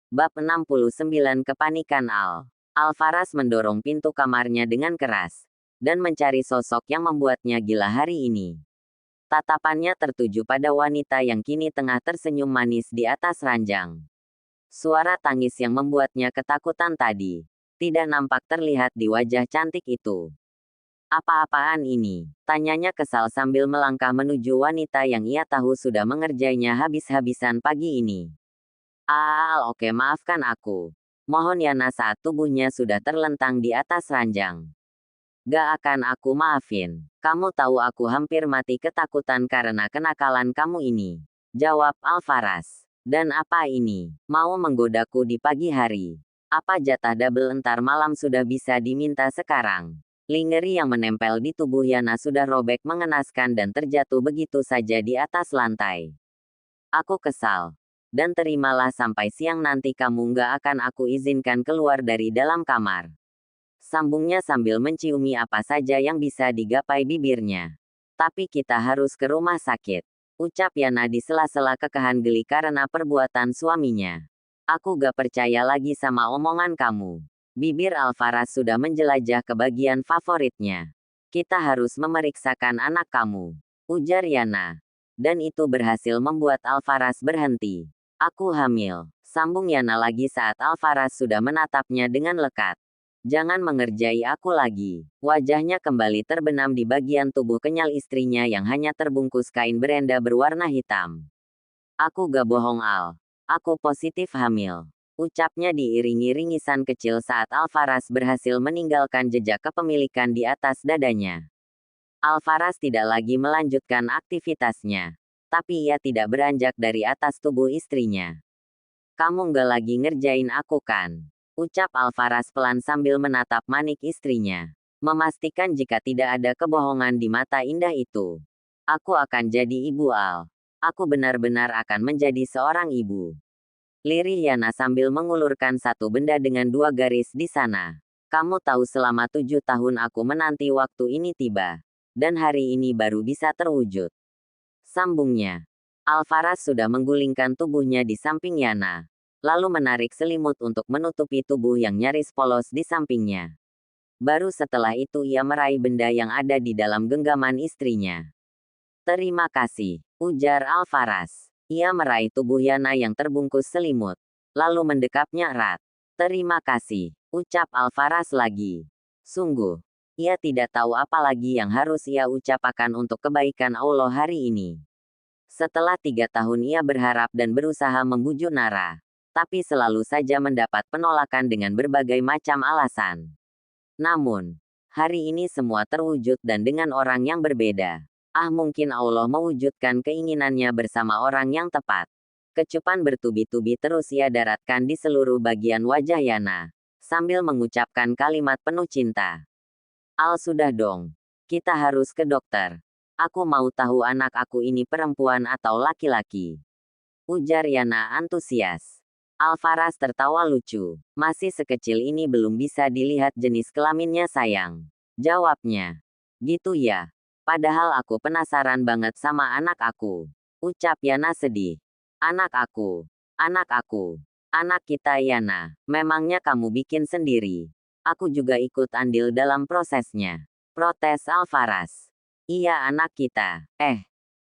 Bab 69 Kepanikan Al. Alvaras mendorong pintu kamarnya dengan keras, dan mencari sosok yang membuatnya gila hari ini. Tatapannya tertuju pada wanita yang kini tengah tersenyum manis di atas ranjang. Suara tangis yang membuatnya ketakutan tadi, tidak nampak terlihat di wajah cantik itu. Apa-apaan ini? Tanyanya kesal sambil melangkah menuju wanita yang ia tahu sudah mengerjainya habis-habisan pagi ini. Oke, maafkan aku. Mohon Yana saat tubuhnya sudah terlentang di atas ranjang. Gak akan aku maafin. Kamu tahu aku hampir mati ketakutan karena kenakalan kamu ini. Jawab Alvaras. Dan apa ini? Mau menggodaku di pagi hari? Apa jatah double entar malam sudah bisa diminta sekarang? Lingeri yang menempel di tubuh Yana sudah robek mengenaskan dan terjatuh begitu saja di atas lantai. Aku kesal. Dan terimalah sampai siang nanti kamu nggak akan aku izinkan keluar dari dalam kamar. Sambungnya sambil menciumi apa saja yang bisa digapai bibirnya. Tapi kita harus ke rumah sakit. Ucap Yana di sela-sela kekahan geli karena perbuatan suaminya. Aku gak percaya lagi sama omongan kamu. Bibir Alvaras sudah menjelajah ke bagian favoritnya. Kita harus memeriksakan anak kamu. Ujar Yana. Dan itu berhasil membuat Alvaras berhenti. Aku hamil, sambung Yana lagi saat Alvaras sudah menatapnya dengan lekat. Jangan mengerjai aku lagi. Wajahnya kembali terbenam di bagian tubuh kenyal istrinya yang hanya terbungkus kain berenda berwarna hitam. Aku gak bohong Al. Aku positif hamil. Ucapnya diiringi ringisan kecil saat Alvaras berhasil meninggalkan jejak kepemilikan di atas dadanya. Alvaras tidak lagi melanjutkan aktivitasnya. Tapi ia tidak beranjak dari atas tubuh istrinya. Kamu nggak lagi ngerjain aku kan? Ucap Alvaras pelan sambil menatap manik istrinya. Memastikan jika tidak ada kebohongan di mata indah itu. Aku akan jadi ibu Al. Aku benar-benar akan menjadi seorang ibu. Lirih Yana sambil mengulurkan satu benda dengan dua garis di sana. Kamu tahu selama 7 tahun aku menanti waktu ini tiba. Dan hari ini baru bisa terwujud. Sambungnya. Alvaras sudah menggulingkan tubuhnya di samping Yana. Lalu menarik selimut untuk menutupi tubuh yang nyaris polos di sampingnya. Baru setelah itu ia meraih benda yang ada di dalam genggaman istrinya. Terima kasih, ujar Alvaras. Ia meraih tubuh Yana yang terbungkus selimut. Lalu mendekapnya erat. Terima kasih, ucap Alvaras lagi. Sungguh. Ia tidak tahu apa lagi yang harus ia ucapkan untuk kebaikan Allah hari ini. Setelah 3 tahun ia berharap dan berusaha membujuk Nara. Tapi selalu saja mendapat penolakan dengan berbagai macam alasan. Namun, hari ini semua terwujud dan dengan orang yang berbeda. Mungkin Allah mewujudkan keinginannya bersama orang yang tepat. Kecupan bertubi-tubi terus ia daratkan di seluruh bagian wajah Yana. Sambil mengucapkan kalimat penuh cinta. Al sudah dong. Kita harus ke dokter. Aku mau tahu anak aku ini perempuan atau laki-laki. Ujar Yana antusias. Alvaras tertawa lucu. Masih sekecil ini belum bisa dilihat jenis kelaminnya sayang. Jawabnya. Gitu ya. Padahal aku penasaran banget sama anak aku. Ucap Yana sedih. Anak aku. Anak aku. Anak kita Yana. Memangnya kamu bikin sendiri. Aku juga ikut andil dalam prosesnya. Protes Alvaras. Iya anak kita.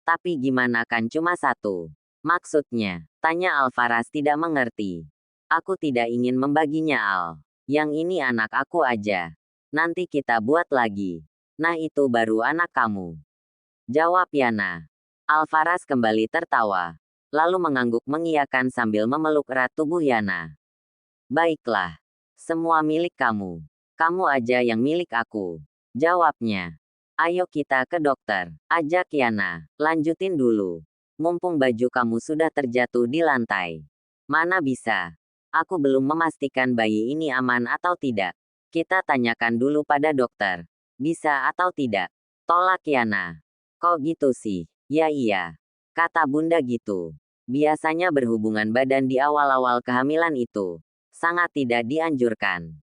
Tapi gimana kan cuma satu? Maksudnya, tanya Alvaras tidak mengerti. Aku tidak ingin membaginya Al. Yang ini anak aku aja. Nanti kita buat lagi. Nah itu baru anak kamu. Jawab Yana. Alvaras kembali tertawa. Lalu mengangguk mengiyakan sambil memeluk erat tubuh Yana. Baiklah. Semua milik kamu. Kamu aja yang milik aku. Jawabnya. Ayo kita ke dokter. Ajak Yana. Lanjutin dulu. Mumpung baju kamu sudah terjatuh di lantai. Mana bisa. Aku belum memastikan bayi ini aman atau tidak. Kita tanyakan dulu pada dokter. Bisa atau tidak. Tolak Yana. Kok gitu sih? Ya iya. Kata bunda gitu. Biasanya berhubungan badan di awal-awal kehamilan itu. Sangat tidak dianjurkan.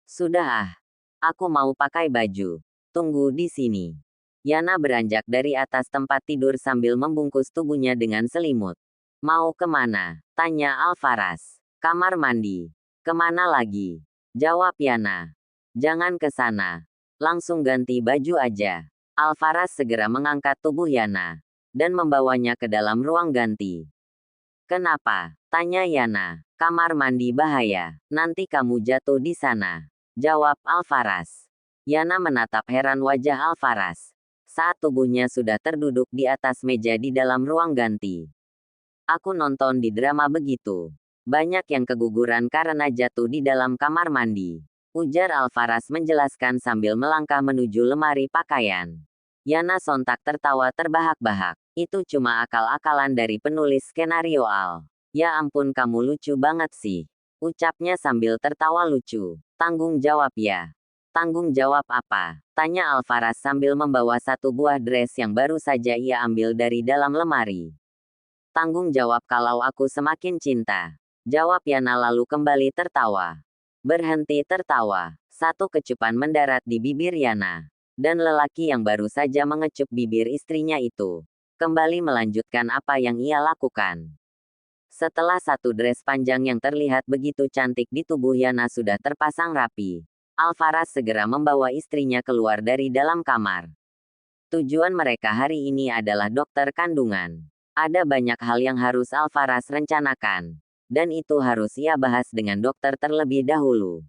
Sudah aku mau pakai baju. Tunggu di sini. Yana beranjak dari atas tempat tidur sambil membungkus tubuhnya dengan selimut. Mau kemana? Tanya Alvaras. Kamar mandi. Kemana lagi? Jawab Yana. Jangan ke sana. Langsung ganti baju aja. Alvaras segera mengangkat tubuh Yana dan membawanya ke dalam ruang ganti. Kenapa? Tanya Yana. Kamar mandi bahaya. Nanti kamu jatuh di sana. Jawab Alvaras. Yana menatap heran wajah Alvaras saat tubuhnya sudah terduduk di atas meja di dalam ruang ganti. Aku nonton di drama begitu. Banyak yang keguguran karena jatuh di dalam kamar mandi. Ujar Alvaras menjelaskan sambil melangkah menuju lemari pakaian. Yana sontak tertawa terbahak-bahak. Itu cuma akal-akalan dari penulis skenario Al. Ya ampun kamu lucu banget sih. Ucapnya sambil tertawa lucu. Tanggung jawab ya. Tanggung jawab apa? Tanya Alvaras sambil membawa satu buah dress yang baru saja ia ambil dari dalam lemari. Tanggung jawab kalau aku semakin cinta. Jawab Yana lalu kembali tertawa. Berhenti tertawa. Satu kecupan mendarat di bibir Yana. Dan lelaki yang baru saja mengecup bibir istrinya itu kembali melanjutkan apa yang ia lakukan. Setelah satu dress panjang yang terlihat begitu cantik di tubuh Yana sudah terpasang rapi, Alvaras segera membawa istrinya keluar dari dalam kamar. Tujuan mereka hari ini adalah dokter kandungan. Ada banyak hal yang harus Alvaras rencanakan. Dan itu harus ia bahas dengan dokter terlebih dahulu.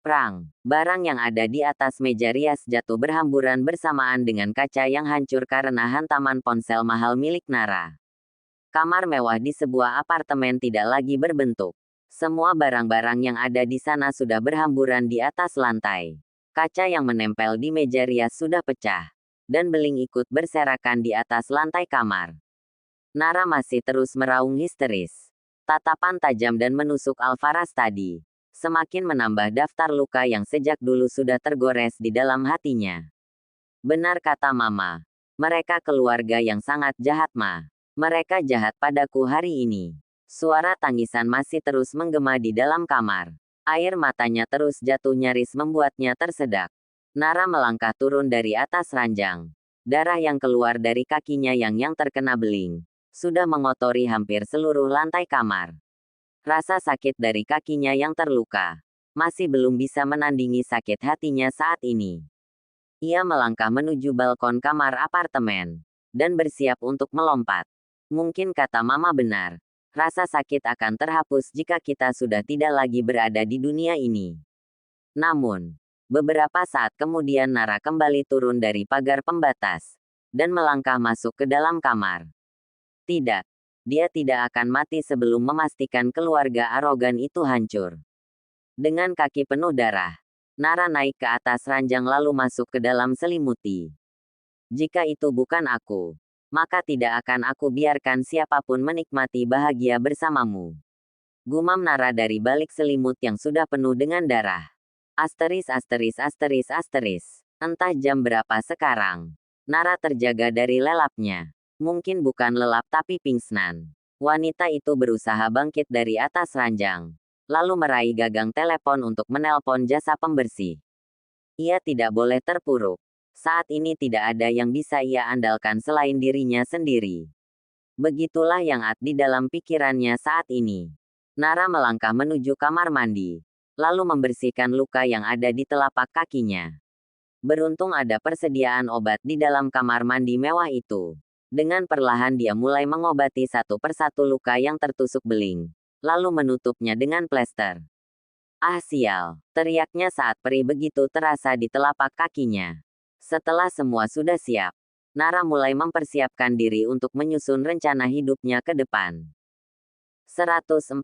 Prang. Barang yang ada di atas meja rias jatuh berhamburan bersamaan dengan kaca yang hancur karena hantaman ponsel mahal milik Nara. Kamar mewah di sebuah apartemen tidak lagi berbentuk. Semua barang-barang yang ada di sana sudah berhamburan di atas lantai. Kaca yang menempel di meja rias sudah pecah. Dan beling ikut berserakan di atas lantai kamar. Nara masih terus meraung histeris. Tatapan tajam dan menusuk Alvaras tadi semakin menambah daftar luka yang sejak dulu sudah tergores di dalam hatinya. Benar kata Mama. Mereka keluarga yang sangat jahat Ma. Mereka jahat padaku hari ini. Suara tangisan masih terus menggema di dalam kamar. Air matanya terus jatuh nyaris membuatnya tersedak. Nara melangkah turun dari atas ranjang. Darah yang keluar dari kakinya yang terkena beling sudah mengotori hampir seluruh lantai kamar. Rasa sakit dari kakinya yang terluka masih belum bisa menandingi sakit hatinya saat ini. Ia melangkah menuju balkon kamar apartemen dan bersiap untuk melompat. Mungkin kata Mama benar. Rasa sakit akan terhapus jika kita sudah tidak lagi berada di dunia ini. Namun, beberapa saat kemudian Nara kembali turun dari pagar pembatas dan melangkah masuk ke dalam kamar. Tidak, dia tidak akan mati sebelum memastikan keluarga arogan itu hancur. Dengan kaki penuh darah, Nara naik ke atas ranjang lalu masuk ke dalam selimuti. Jika itu bukan aku, maka tidak akan aku biarkan siapapun menikmati bahagia bersamamu. Gumam Nara dari balik selimut yang sudah penuh dengan darah. Entah jam berapa sekarang. Nara terjaga dari lelapnya. Mungkin bukan lelap tapi pingsan. Wanita itu berusaha bangkit dari atas ranjang. Lalu meraih gagang telepon untuk menelpon jasa pembersih. Ia tidak boleh terpuruk. Saat ini tidak ada yang bisa ia andalkan selain dirinya sendiri. Begitulah yang ada di dalam pikirannya saat ini. Nara melangkah menuju kamar mandi. Lalu membersihkan luka yang ada di telapak kakinya. Beruntung ada persediaan obat di dalam kamar mandi mewah itu. Dengan perlahan dia mulai mengobati satu persatu luka yang tertusuk beling, lalu menutupnya dengan plester. Ah sial, teriaknya saat perih begitu terasa di telapak kakinya. Setelah semua sudah siap, Nara mulai mempersiapkan diri untuk menyusun rencana hidupnya ke depan. 140,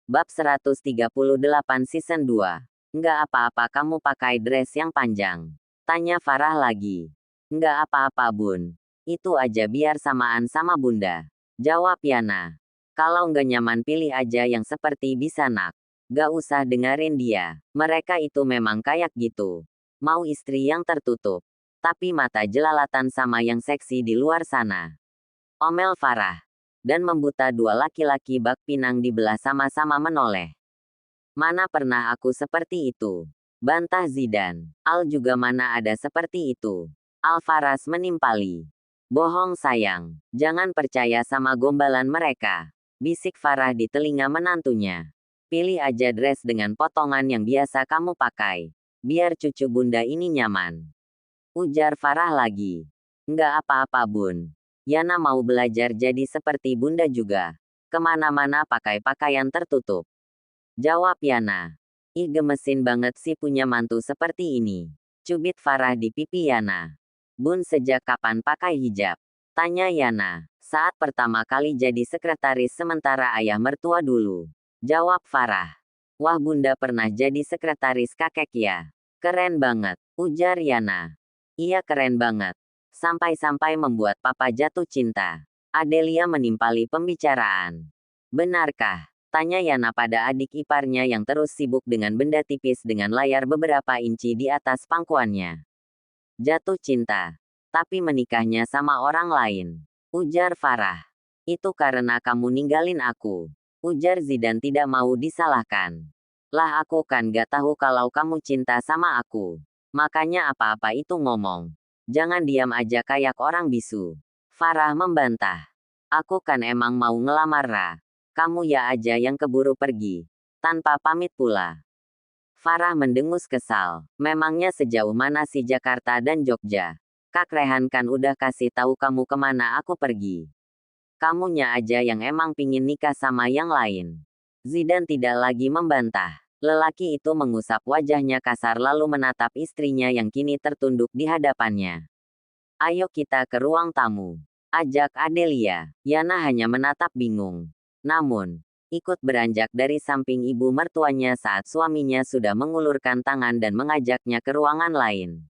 Bab 138 Season 2. Enggak apa-apa kamu pakai dress yang panjang. Tanya Farah lagi. Enggak apa-apa Bun. Itu aja biar samaan sama Bunda. Jawab Yana. Kalau nggak nyaman pilih aja yang seperti bisa nak. Gak usah dengerin dia. Mereka itu memang kayak gitu. Mau istri yang tertutup. Tapi mata jelalatan sama yang seksi di luar sana. Omel Farah. Dan membuta dua laki-laki bak pinang dibelah sama-sama menoleh. Mana pernah aku seperti itu. Bantah Zidan. Al juga mana ada seperti itu. Alvaras menimpali. Bohong sayang. Jangan percaya sama gombalan mereka. bisik Farah di telinga menantunya. Pilih aja dress dengan potongan yang biasa kamu pakai. Biar cucu bunda ini nyaman. Ujar Farah lagi. Nggak apa-apa bun. Yana mau belajar jadi seperti bunda juga. Kemana-mana pakai pakaian tertutup. Jawab Yana. Ih gemesin banget sih punya mantu seperti ini. Cubit Farah di pipi Yana. Bun sejak kapan pakai hijab? Tanya Yana. Saat pertama kali jadi sekretaris sementara ayah mertua dulu. Jawab Farah. Wah bunda pernah jadi sekretaris kakek ya. Keren banget. Ujar Yana. Iya keren banget. Sampai-sampai membuat papa jatuh cinta. Adelia menimpali pembicaraan. Benarkah? Tanya Yana pada adik iparnya yang terus sibuk dengan benda tipis dengan layar beberapa inci di atas pangkuannya. Jatuh cinta. Tapi menikahnya sama orang lain. Ujar Farah. Itu karena kamu ninggalin aku. Ujar Zidan tidak mau disalahkan. Lah aku kan gak tahu kalau kamu cinta sama aku. Makanya apa-apa itu ngomong. Jangan diam aja kayak orang bisu. Farah membantah. Aku kan emang mau ngelamar Ra. Kamu ya aja yang keburu pergi. Tanpa pamit pula. Farah mendengus kesal. Memangnya sejauh mana sih Jakarta dan Jogja? Kak Rehan kan udah kasih tahu kamu kemana aku pergi. Kamunya aja yang emang pingin nikah sama yang lain. Zidan tidak lagi membantah. Lelaki itu mengusap wajahnya kasar lalu menatap istrinya yang kini tertunduk di hadapannya. Ayo kita ke ruang tamu. Ajak Adelia. Yana hanya menatap bingung. Namun, ikut beranjak dari samping ibu mertuanya saat suaminya sudah mengulurkan tangan dan mengajaknya ke ruangan lain.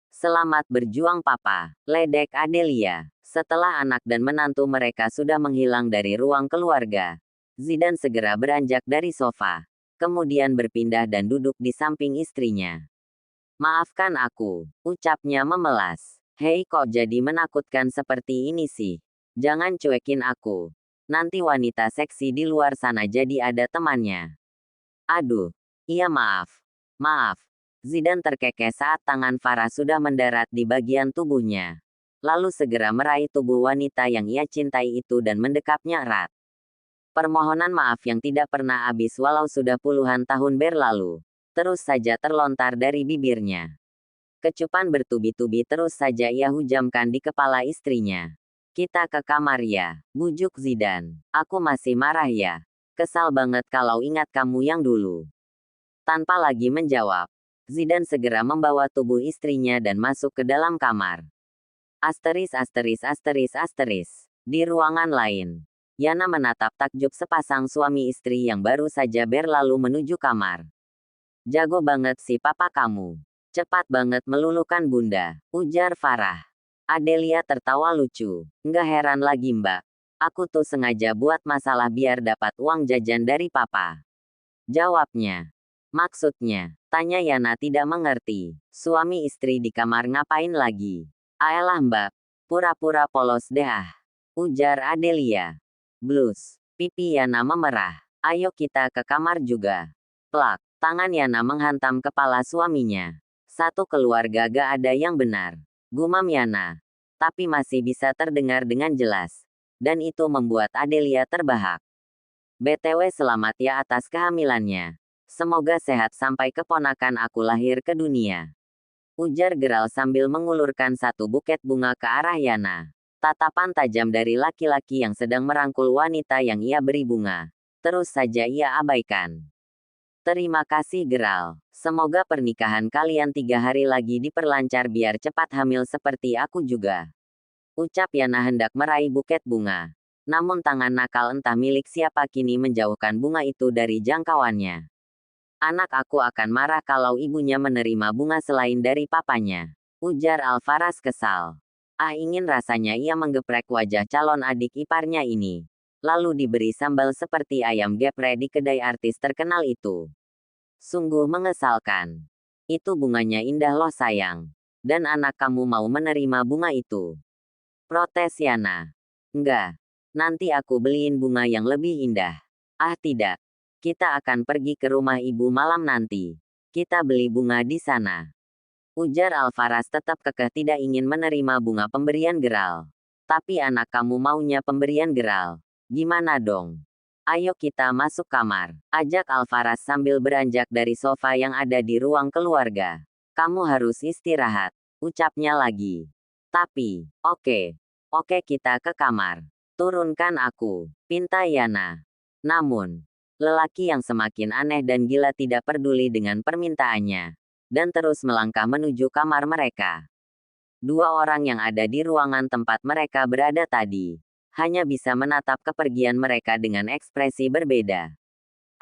Selamat berjuang papa, ledek Adelia. Setelah anak dan menantu mereka sudah menghilang dari ruang keluarga, Zidan segera beranjak dari sofa, kemudian berpindah dan duduk di samping istrinya. Maafkan aku, ucapnya memelas. Hei kok jadi menakutkan seperti ini sih? Jangan cuekin aku. Nanti wanita seksi di luar sana jadi ada temannya. Aduh, iya maaf. Maaf. Zidan terkekeh saat tangan Farah sudah mendarat di bagian tubuhnya. Lalu segera meraih tubuh wanita yang ia cintai itu dan mendekapnya erat. Permohonan maaf yang tidak pernah habis walau sudah puluhan tahun berlalu, terus saja terlontar dari bibirnya. Kecupan bertubi-tubi terus saja ia hujamkan di kepala istrinya. Kita ke kamar ya, bujuk Zidan. Aku masih marah ya. Kesal banget kalau ingat kamu yang dulu. Tanpa lagi menjawab, Zidan segera membawa tubuh istrinya dan masuk ke dalam kamar. *******. Di ruangan lain, Yana menatap takjub sepasang suami istri yang baru saja berlalu menuju kamar. Jago banget sih papa kamu. Cepat banget meluluhkan bunda, ujar Farah. Adelia tertawa lucu. Nggak heran lagi mbak. Aku tuh sengaja buat masalah biar dapat uang jajan dari papa. Jawabnya. Maksudnya, tanya Yana tidak mengerti. Suami istri di kamar ngapain lagi? Ayolah mbak, pura-pura polos deh ah. Ujar Adelia. Blus, pipi Yana memerah. Ayo kita ke kamar juga. Plak, tangan Yana menghantam kepala suaminya. Satu keluarga gak ada yang benar. Gumam Yana. Tapi masih bisa terdengar dengan jelas. Dan itu membuat Adelia terbahak. BTW selamat ya atas kehamilannya. Semoga sehat sampai keponakan aku lahir ke dunia. Ujar Geral sambil mengulurkan satu buket bunga ke arah Yana. Tatapan tajam dari laki-laki yang sedang merangkul wanita yang ia beri bunga. Terus saja ia abaikan. Terima kasih Geral. Semoga pernikahan kalian 3 hari lagi diperlancar biar cepat hamil seperti aku juga. Ucap Yana hendak meraih buket bunga. Namun tangan nakal entah milik siapa kini menjauhkan bunga itu dari jangkauannya. Anak aku akan marah kalau ibunya menerima bunga selain dari papanya. Ujar Alvaras kesal. Ingin rasanya ia menggeprek wajah calon adik iparnya ini. Lalu diberi sambal seperti ayam geprek di kedai artis terkenal itu. Sungguh mengesalkan. Itu bunganya indah loh sayang. Dan anak kamu mau menerima bunga itu. Protes Yana. Enggak. Nanti aku beliin bunga yang lebih indah. Tidak. Kita akan pergi ke rumah ibu malam nanti. Kita beli bunga di sana. Ujar Alvaras tetap kekeh tidak ingin menerima bunga pemberian Geral. Tapi anak kamu maunya pemberian Geral. Gimana dong? Ayo kita masuk kamar, ajak Alvaras sambil beranjak dari sofa yang ada di ruang keluarga. Kamu harus istirahat, ucapnya lagi. Tapi, oke kita ke kamar. Turunkan aku, pinta Yana. Namun, lelaki yang semakin aneh dan gila tidak peduli dengan permintaannya, dan terus melangkah menuju kamar mereka. Dua orang yang ada di ruangan tempat mereka berada tadi hanya bisa menatap kepergian mereka dengan ekspresi berbeda.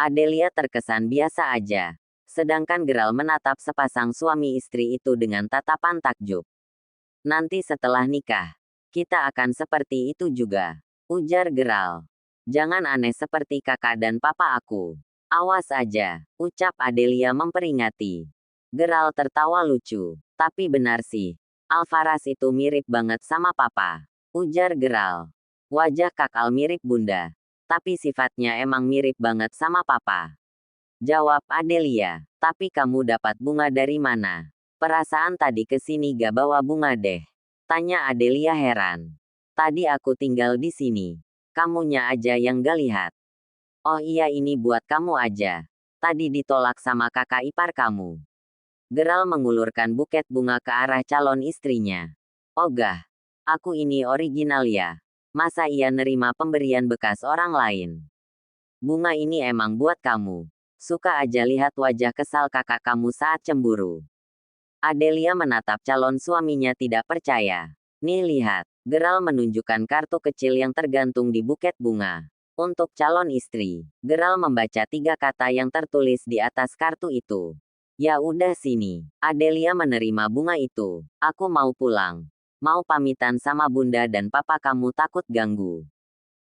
Adelia terkesan biasa aja, sedangkan Gerald menatap sepasang suami istri itu dengan tatapan takjub. Nanti setelah nikah, kita akan seperti itu juga, ujar Gerald. Jangan aneh seperti kakak dan papa aku. Awas aja, ucap Adelia memperingati. Gerald tertawa lucu. Tapi benar sih, Alvaras itu mirip banget sama papa, ujar Gerald. Wajah Kakal mirip bunda, tapi sifatnya emang mirip banget sama papa, jawab Adelia. Tapi kamu dapat bunga dari mana? Perasaan tadi kesini gak bawa bunga deh, tanya Adelia heran. Tadi aku tinggal di sini, kamunya aja yang gak lihat. Oh iya, ini buat kamu aja. Tadi ditolak sama kakak ipar kamu. Gerald mengulurkan buket bunga ke arah calon istrinya. Ogah, aku ini original ya. Masa ia nerima pemberian bekas orang lain? Bunga ini emang buat kamu. Suka aja lihat wajah kesal kakak kamu saat cemburu. Adelia menatap calon suaminya tidak percaya. Nih lihat, Gerald menunjukkan kartu kecil yang tergantung di buket bunga. Untuk calon istri, Gerald membaca 3 kata yang tertulis di atas kartu itu. Ya udah sini. Adelia menerima bunga itu. Aku mau pulang. Mau pamitan sama bunda dan papa, kamu takut ganggu,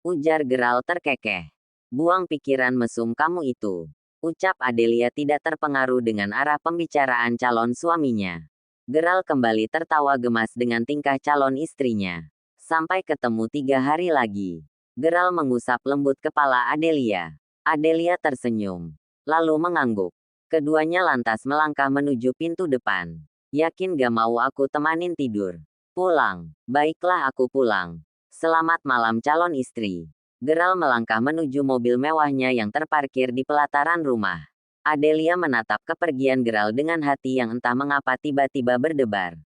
ujar Gerald terkekeh. Buang pikiran mesum kamu itu, ucap Adelia tidak terpengaruh dengan arah pembicaraan calon suaminya. Gerald kembali tertawa gemas dengan tingkah calon istrinya. Sampai ketemu 3 hari lagi. Gerald mengusap lembut kepala Adelia. Adelia tersenyum, lalu mengangguk. Keduanya lantas melangkah menuju pintu depan. Yakin gak mau aku temanin tidur? Pulang. Baiklah, aku pulang. Selamat malam calon istri. Gerald melangkah menuju mobil mewahnya yang terparkir di pelataran rumah. Adelia menatap kepergian Gerald dengan hati yang entah mengapa tiba-tiba berdebar.